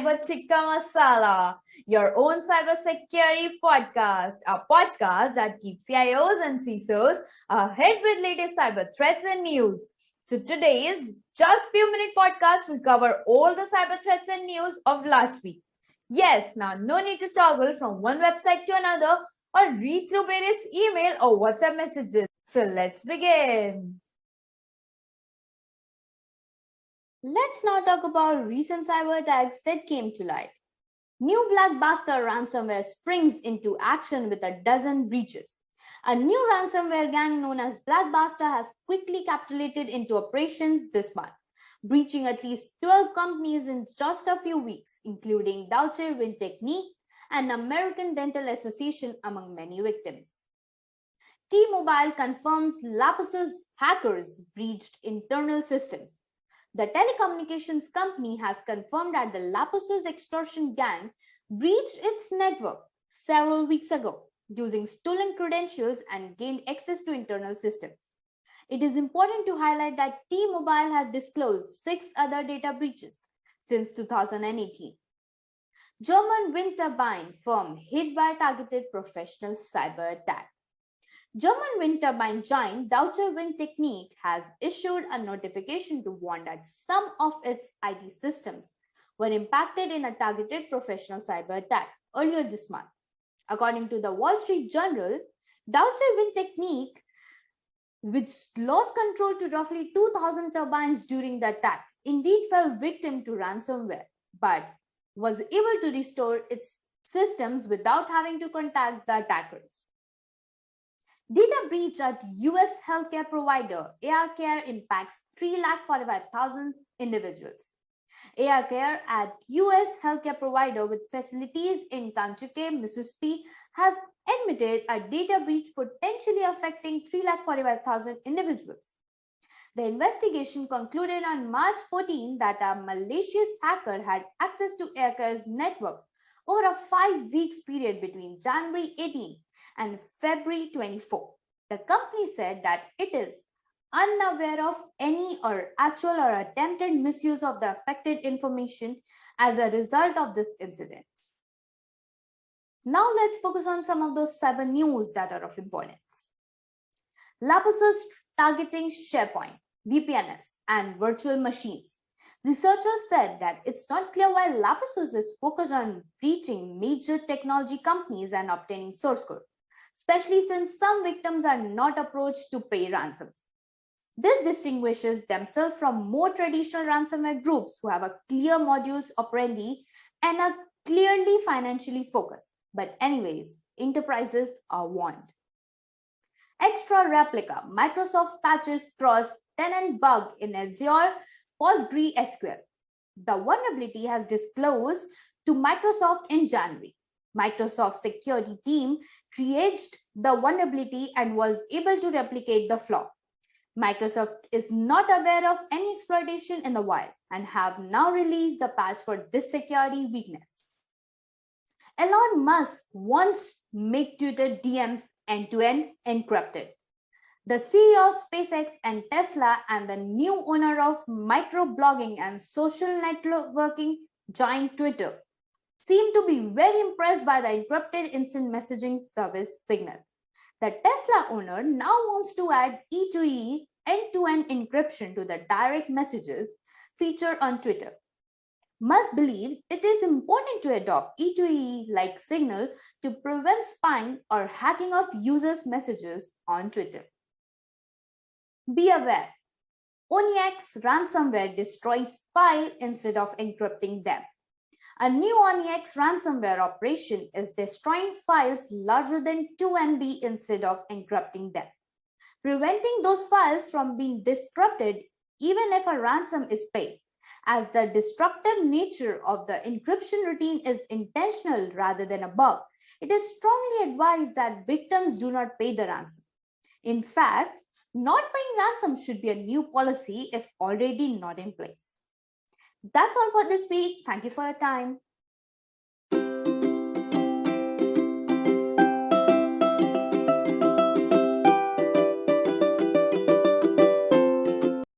about Tikka Masala, your own cybersecurity podcast, a podcast that keeps CIOs and CISOs ahead with latest cyber threats and news. So today's just few minute podcast will cover all the cyber threats and news of last week. Yes, now no need to toggle from one website to another or read through various email or WhatsApp messages. So let's begin. Let's now talk about recent cyber attacks that came to light. New blockbuster ransomware springs into action with a dozen breaches. A new ransomware gang known as Blockbuster has quickly capitulated into operations this month, breaching at least 12 companies in just a few weeks, including Deutsche Windtechnik and American Dental Association among many victims. T-Mobile confirms Lapsus hackers breached internal systems. The telecommunications company has confirmed that the Lapsus extortion gang breached its network several weeks ago using stolen credentials and gained access to internal systems. It is important to highlight that T-Mobile had disclosed 6 other data breaches since 2018. German wind turbine firm hit by targeted professional cyber attack. German wind turbine giant Deutsche Windtechnik has issued a notification to warn that some of its IT systems were impacted in a targeted professional cyber attack earlier this month. According to the Wall Street Journal, Deutsche Windtechnik, which lost control to roughly 2,000 turbines during the attack, indeed fell victim to ransomware, but was able to restore its systems without having to contact the attackers. Data breach at US healthcare provider ARCare impacts 345,000 individuals. ARCare at US healthcare provider with facilities in Kansas, Mississippi has admitted a data breach potentially affecting 345,000 individuals. The investigation concluded on March 14 that a malicious hacker had access to ARCare's network over a 5 weeks period between January 18 and February 24. The company said that it is unaware of any or actual or attempted misuse of the affected information as a result of this incident. Now let's focus on some of those cyber news that are of importance. Lapsus targeting SharePoint, VPNs, and virtual machines. Researchers said that it's not clear why Lapsus is focused on breaching major technology companies and obtaining source code, especially since some victims are not approached to pay ransoms. This distinguishes themselves from more traditional ransomware groups who have a clear modus operandi and are clearly financially focused. But anyways, enterprises are warned. Extra replica, Microsoft patches cross-tenant bug in Azure PostgreSQL. The vulnerability has disclosed to Microsoft in January. Microsoft security team triaged the vulnerability and was able to replicate the flaw. Microsoft is not aware of any exploitation in the wild and have now released the patch for this security weakness. Elon Musk wants make Twitter DMs end-to-end encrypted. The CEO of SpaceX and Tesla and the new owner of microblogging and social networking giant Twitter seem to be very impressed by the encrypted instant messaging service Signal. The Tesla owner now wants to add E2E end-to-end encryption to the direct messages feature on Twitter. Musk believes it is important to adopt E2E like Signal to prevent spying or hacking of users' messages on Twitter. Be aware, Onyx ransomware destroys files instead of encrypting them. A new Onyx ransomware operation is destroying files larger than 2 MB instead of encrypting them, preventing those files from being disrupted even if a ransom is paid. As the destructive nature of the encryption routine is intentional rather than a bug, it is strongly advised that victims do not pay the ransom. In fact, not paying ransom should be a new policy if already not in place. That's all for this week. Thank you for your time.